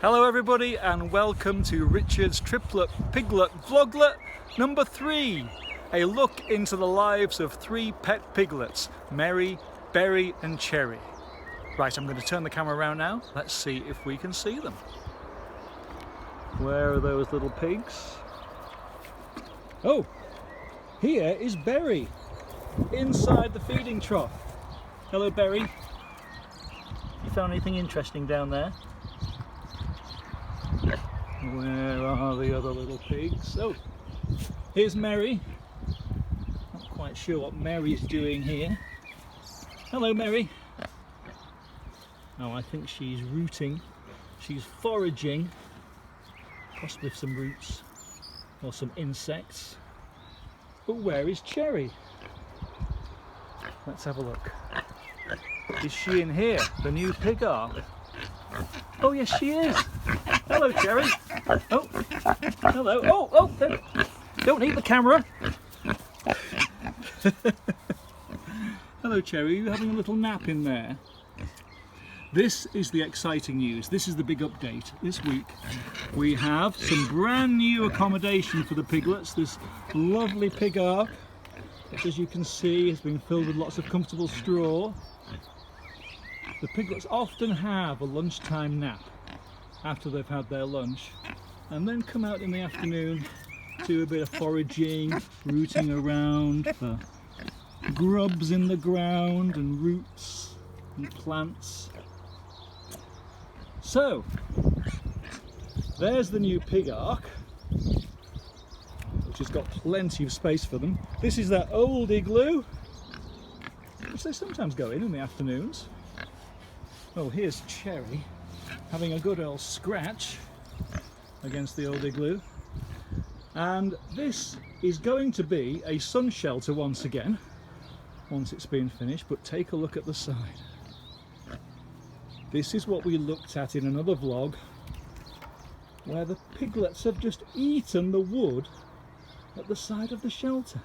Hello everybody and welcome to Richard's Triplet Piglet Vloglet number 3. A look into the lives of 3 pet piglets, Mary, Berry and Cherry. Right, I'm going to turn the camera around now. Let's see if we can see them. Where are those little pigs? Oh, here is Berry inside the feeding trough. Hello Berry. You found anything interesting down there? Where are the other little pigs? Oh, here's Mary. Not quite sure what Mary's doing here. Hello Mary. Oh, I think she's rooting. She's foraging, possibly some roots or some insects. But where is Cherry? Let's have a look. Is she in here, the new pig ark? Oh yes, she is. Hello, Cherry. Oh, hello. Oh, don't eat the camera. Hello, Cherry. Are you having a little nap in there? This is the exciting news. This is the big update. This week we have some brand new accommodation for the piglets. This lovely pig ark, which as you can see has been filled with lots of comfortable straw. The piglets often have a lunchtime nap after they've had their lunch and then come out in the afternoon, do a bit of foraging, rooting around for grubs in the ground and roots and plants. So, there's the new pig ark, which has got plenty of space for them. This is that old igloo, which they sometimes go in the afternoons. Oh, here's Cherry having a good old scratch against the old igloo. And this is going to be a sun shelter once again, once it's been finished, but take a look at the side. This is what we looked at in another vlog, where the piglets have just eaten the wood at the side of the shelter.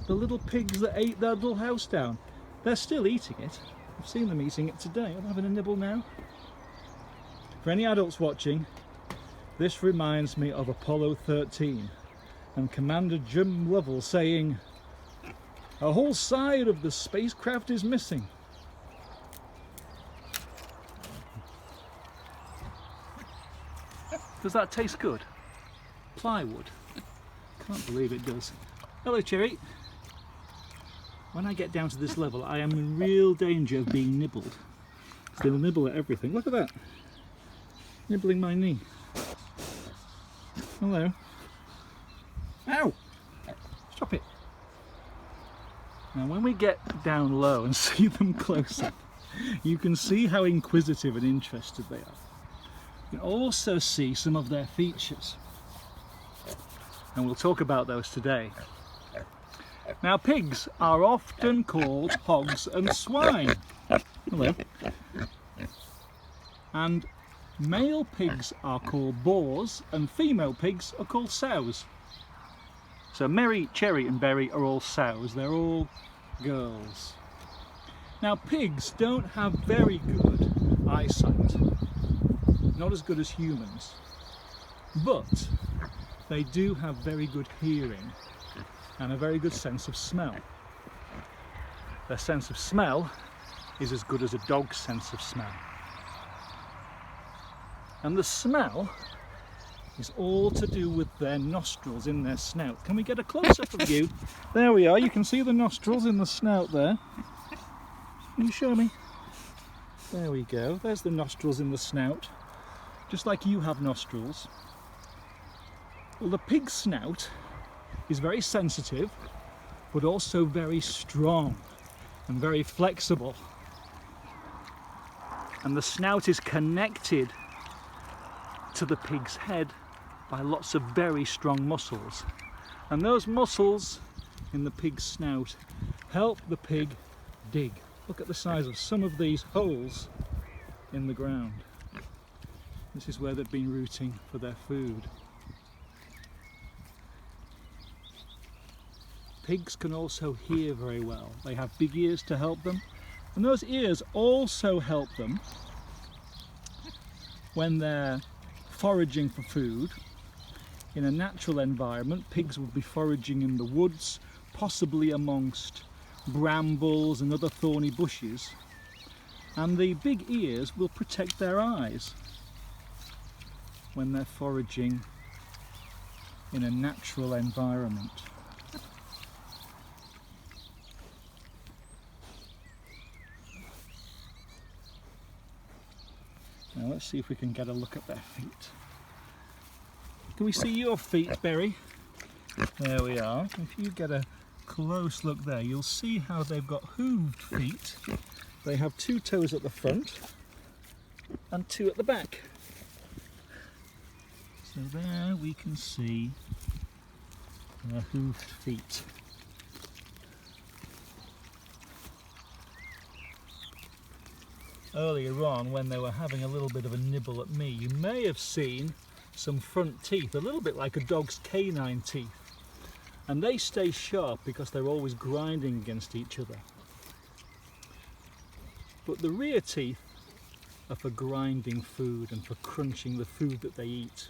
The little pigs that ate their little house down. They're still eating it. I've seen them eating it today. I'm having a nibble now. For any adults watching, this reminds me of Apollo 13 and Commander Jim Lovell saying, "A whole side of the spacecraft is missing." Does that taste good? Plywood. Can't believe it does. Hello Cherry. When I get down to this level, I am in real danger of being nibbled. They'll nibble at everything. Look at that. Nibbling my knee. Hello. Ow! Stop it. Now when we get down low and see them close up, you can see how inquisitive and interested they are. You can also see some of their features. And we'll talk about those today. Now pigs are often called hogs and swine. Hello. And male pigs are called boars and female pigs are called sows. So Mary, Cherry and Berry are all sows. They're all girls. Now pigs don't have very good eyesight. Not as good as humans. But they do have very good hearing and a very good sense of smell. Their sense of smell is as good as a dog's sense of smell. And the smell is all to do with their nostrils in their snout. Can we get a close-up of you? There we are, you can see the nostrils in the snout there. Can you show me? There we go, there's the nostrils in the snout. Just like you have nostrils. Well, the pig's snout is very sensitive, but also very strong and very flexible. And the snout is connected to the pig's head by lots of very strong muscles. And those muscles in the pig's snout help the pig dig. Look at the size of some of these holes in the ground. This is where they've been rooting for their food. Pigs can also hear very well. They have big ears to help them, And those ears also help them when they're foraging for food. In a natural environment, pigs would be foraging in the woods, possibly amongst brambles and other thorny bushes, and the big ears will protect their eyes when they're foraging in a natural environment. Now let's see if we can get a look at their feet. Can we see your feet, Berry? There we are. If you get a close look there, you'll see how they've got hooved feet. They have 2 toes at the front and 2 at the back. So there we can see their hooved feet. Earlier on, when they were having a little bit of a nibble at me, you may have seen some front teeth, a little bit like a dog's canine teeth. And they stay sharp because they're always grinding against each other. But the rear teeth are for grinding food and for crunching the food that they eat.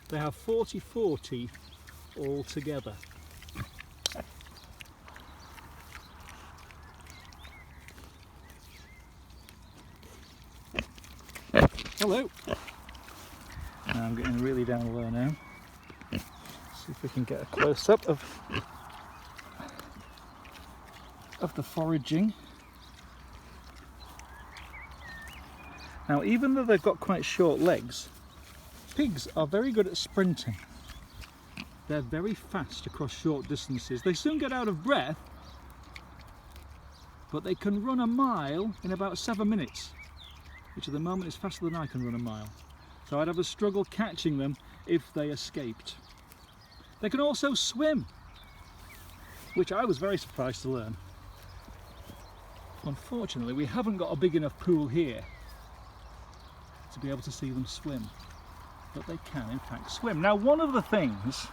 They have 44 teeth altogether. Hello. Now I'm getting really down low now. See if we can get a close-up of the foraging. Now, even though they've got quite short legs, pigs are very good at sprinting. They're very fast across short distances. They soon get out of breath, but they can run a mile in about 7 minutes, which at the moment is faster than I can run a mile. So I'd have a struggle catching them if they escaped. They can also swim, which I was very surprised to learn. Unfortunately, we haven't got a big enough pool here to be able to see them swim, but they can in fact swim. Now, one of the things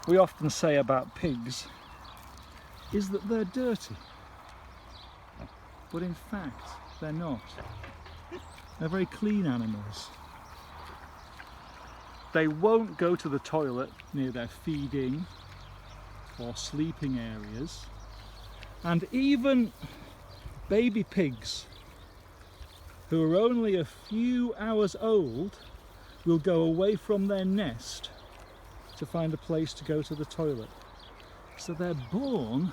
we often say about pigs is that they're dirty, but in fact they're not. They're very clean animals. They won't go to the toilet near their feeding or sleeping areas, and even baby pigs who are only a few hours old will go away from their nest to find a place to go to the toilet. So they're born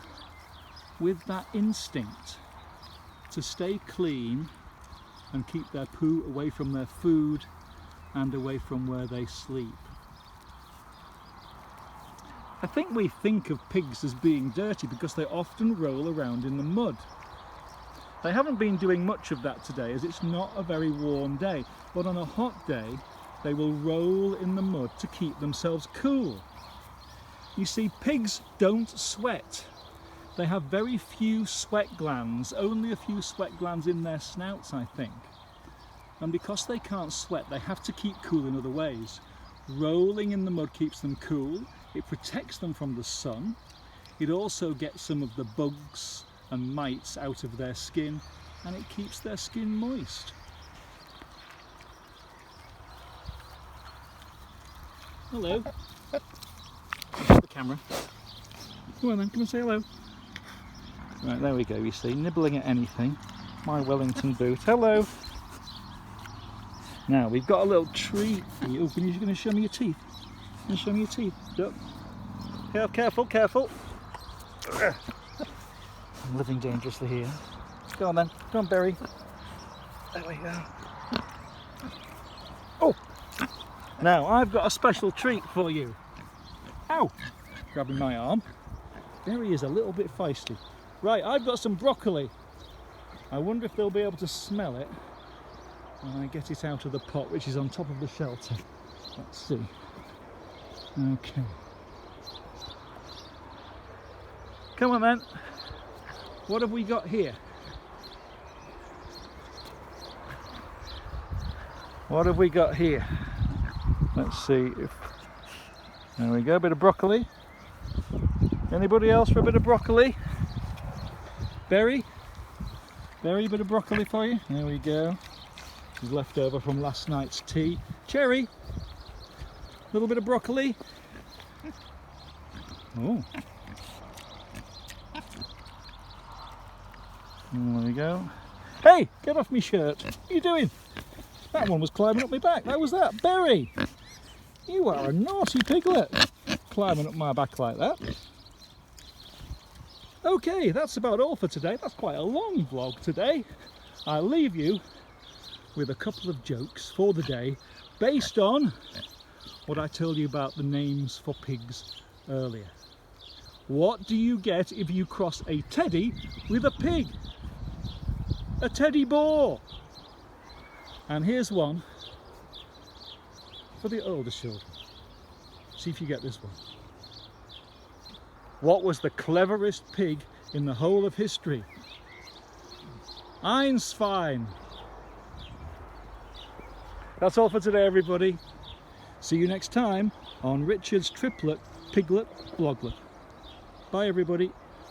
with that instinct to stay clean and keep their poo away from their food and away from where they sleep. I think we think of pigs as being dirty because they often roll around in the mud. They haven't been doing much of that today as it's not a very warm day, but on a hot day they will roll in the mud to keep themselves cool. You see, pigs don't sweat. They have very few sweat glands, only a few sweat glands in their snouts, I think. And because they can't sweat, they have to keep cool in other ways. Rolling in the mud keeps them cool, it protects them from the sun, it also gets some of the bugs and mites out of their skin, and it keeps their skin moist. Hello. The camera. Come on then, come and say hello. Right, there we go, you see, nibbling at anything. My Wellington boot. Hello. Now, we've got a little treat for you. Oh, you're going to show me your teeth? You're going to show me your teeth? Yep. Yeah, careful, careful. I'm living dangerously here. Go on then. Go on, Berry. There we go. Oh! Now, I've got a special treat for you. Ow! Grabbing my arm. Berry is a little bit feisty. Right, I've got some broccoli. I wonder if they'll be able to smell it when I get it out of the pot, which is on top of the shelter. Let's see. Okay. Come on then. What have we got here? What have we got here? Let's see if... There we go, a bit of broccoli. Anybody else for a bit of broccoli? Berry? Berry, bit of broccoli for you. There we go. This is left over from last night's tea. Cherry, a little bit of broccoli. Oh. There we go. Hey, get off me shirt. What are you doing? That one was climbing up my back. That was that. Berry, you are a naughty piglet. Climbing up my back like that. Okay, that's about all for today. That's quite a long vlog today. I'll leave you with a couple of jokes for the day based on what I told you about the names for pigs earlier. What do you get if you cross a teddy with a pig? A teddy boar. And here's one for the older children. See if you get this one. What was the cleverest pig in the whole of history? Einstein. That's all for today, everybody. See you next time on Richard's Triplet Piglet Vloglet. Bye, everybody.